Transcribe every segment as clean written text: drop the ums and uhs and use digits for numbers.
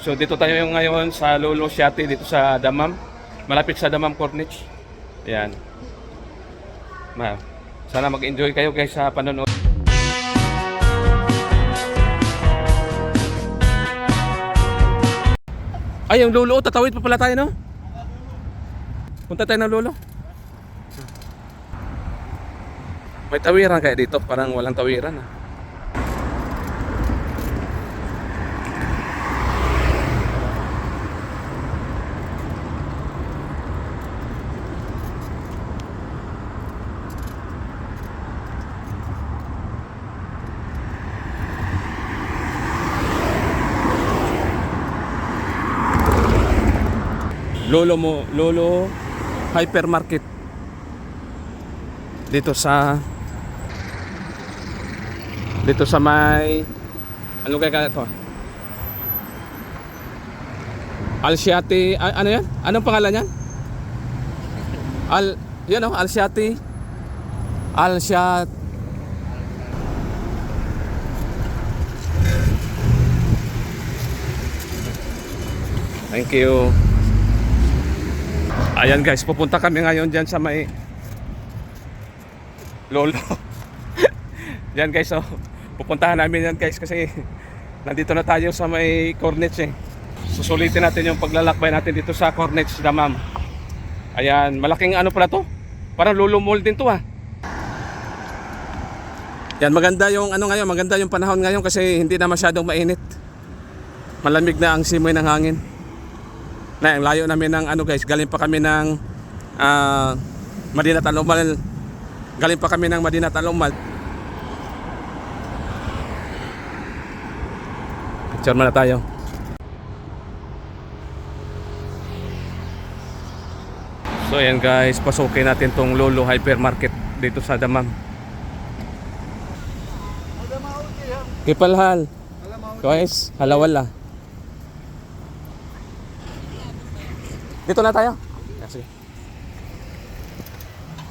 So dito tayo yung ngayon sa Lolo Siati dito sa Damam. Malapit sa Damam Corniche. Ayan. Sana mag-enjoy kayo guys sa panonood. Ay, yung Lolo, tatawid pa pala tayo, no? Punta tayo ng Lolo. May tawiran kaya dito? Parang walang tawiran, ah. Lolo Hypermarket dito sa may ano kaya ito? Al-Siati, ano yan? Anong pangalan yan? Yan o, Al-Siati. Thank you. Ayan guys, pupunta kami ngayon dyan sa may Lolo. Yan guys, so pupuntahan namin yan guys kasi nandito na tayo sa may Corniche, eh. Susulitin natin yung paglalakbay natin dito sa Corniche, Damam. Ayan, malaking ano pala to. Parang Lolo Mall din to, ah. Yan, maganda yung ano ngayon, maganda yung panahon ngayon kasi hindi na masyadong mainit. Malamig na ang simoy ng hangin. Na, layo namin ng ano guys, galing pa kami ng Madinat Al-Umal. Galing pa kami ng Madinat Al-Umal. Picture muna tayo. So ayan guys, pasukin natin tong Lolo Hypermarket dito sa Damam. Kipalhal. Guys, halawala. Dito na tayo. Sige.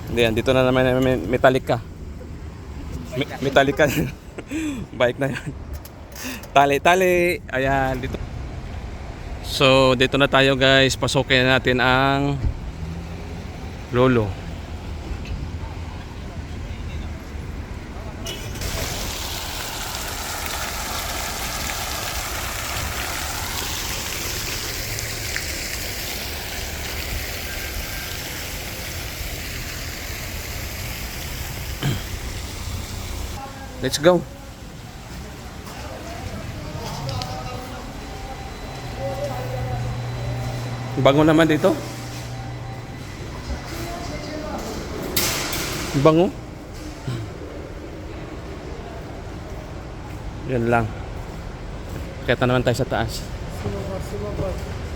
Hindi yan, dito na naman Metallica. Metallica. Bike na yan. Tali. Ayan, dito. So, dito na tayo guys. Pasukin natin ang Lolo. Let's go. Bango naman dito. Bango. Yan lang. Kita naman tayo sa taas.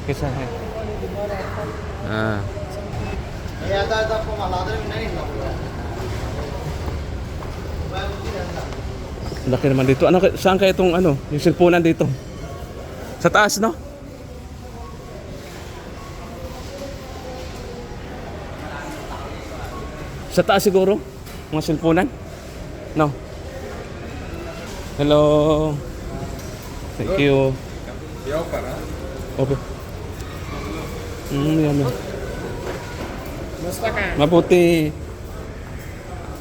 Kisa. Laki naman dito. Ano, saan kaya itong ano, yung silpunan dito? Sa taas, no? Sa taas siguro, mga silpunan. No? Hello. Thank you. Okay. Yan. Mabuti.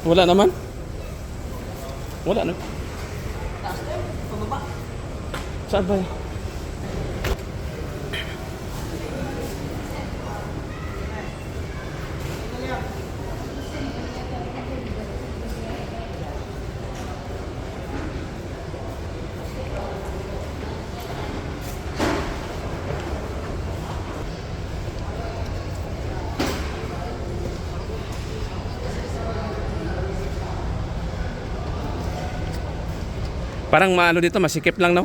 Wala naman. Wala na. Saan ba? Parang maano dito, masikip lang, no?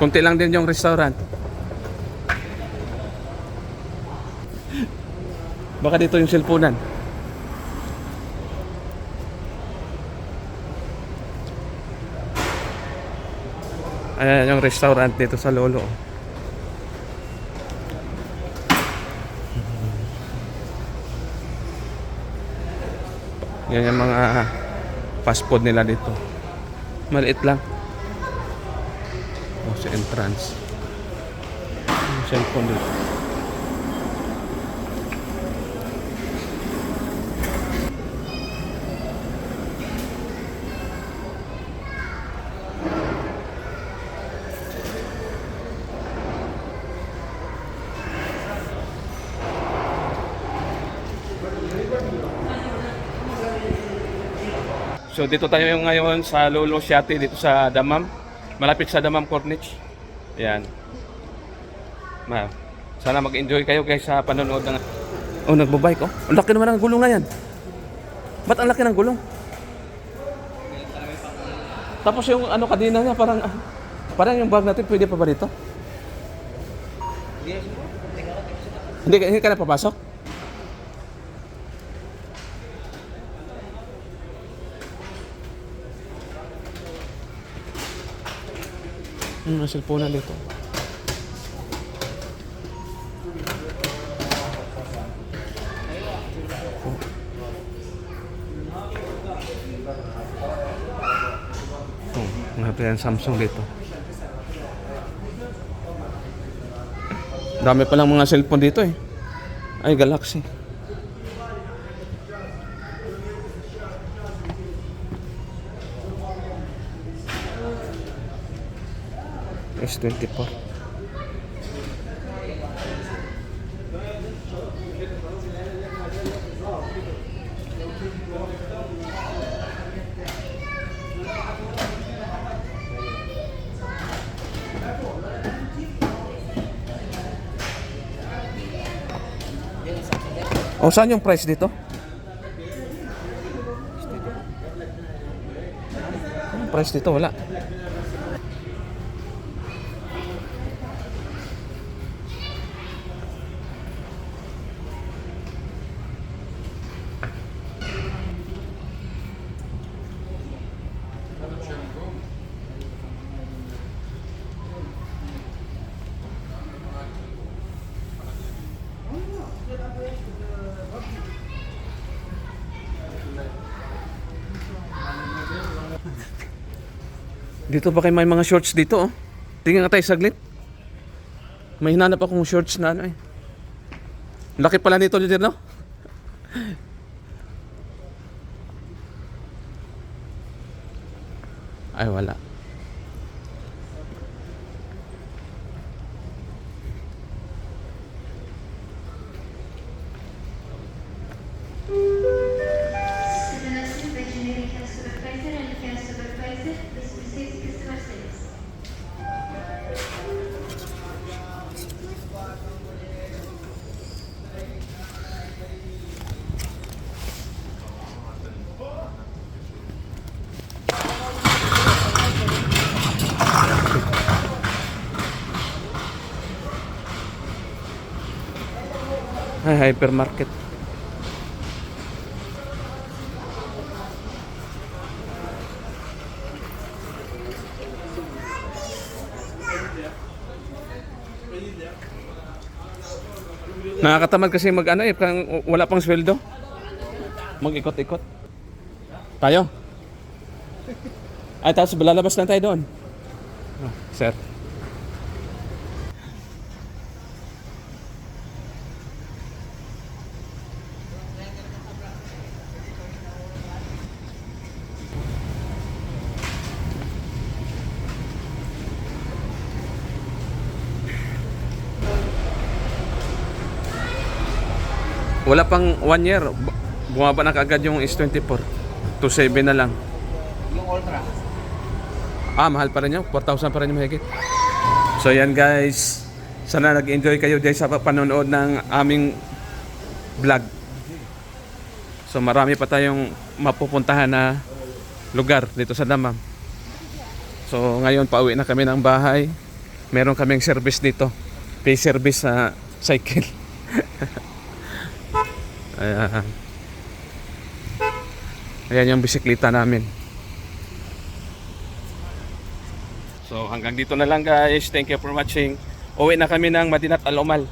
Kunti lang din yung restaurant. Baka dito yung silpunan. Ayan yung restaurant dito sa Lolo. Yan yung mga fast food nila dito. Maliit lang. O sa entrance. Yung cellphone dito. So dito tayo ngayon sa Lolo Siati dito sa Damam. Malapit sa Damam Corniche. Ayan. Sana mag-enjoy kayo guys sa panonood ng... Oh, nagbabike oh. Ang laki naman ng gulong na yan. Ba't ang laki ng gulong? Tapos yung ano kadina niya parang yung bag natin pwede pa ba dito? Hindi ka na papasok? Cellphone na dito. Ito yan, Samsung dito. Dami palang mga cellphone dito eh. Ay, Galaxy. S24. O, saan yung price dito? Price dito, wala. Dito ba kayo may mga shorts dito oh? Tingnan nga tayo saglit. May hinanap akong shorts na ano eh. Laki pala nito dito no? Ay wala. Ay, hypermarket. Nakakatamad kasi mag-ano eh, wala pang sweldo. Mag-ikot-ikot. Tayo. Ay, tapos lalabas lang tayo doon. Oh, sir. Wala pang 1 year. Bumaba na kaagad yung S24. 2.7 na lang. Yung Ultra. Mahal pa rin yun. 4,000 pa rin yung mahigit. So yan guys. Sana nag-enjoy kayo dyan sa panonood ng aming vlog. So marami pa tayong mapupuntahan na lugar dito sa Damam. So ngayon pauwi na kami ng bahay. Meron kaming service dito. Pay service sa cycle. Ayan yung bisikleta namin. So hanggang dito na lang guys. Thank you for watching. Uwi na kami ng Madinat Al Umal.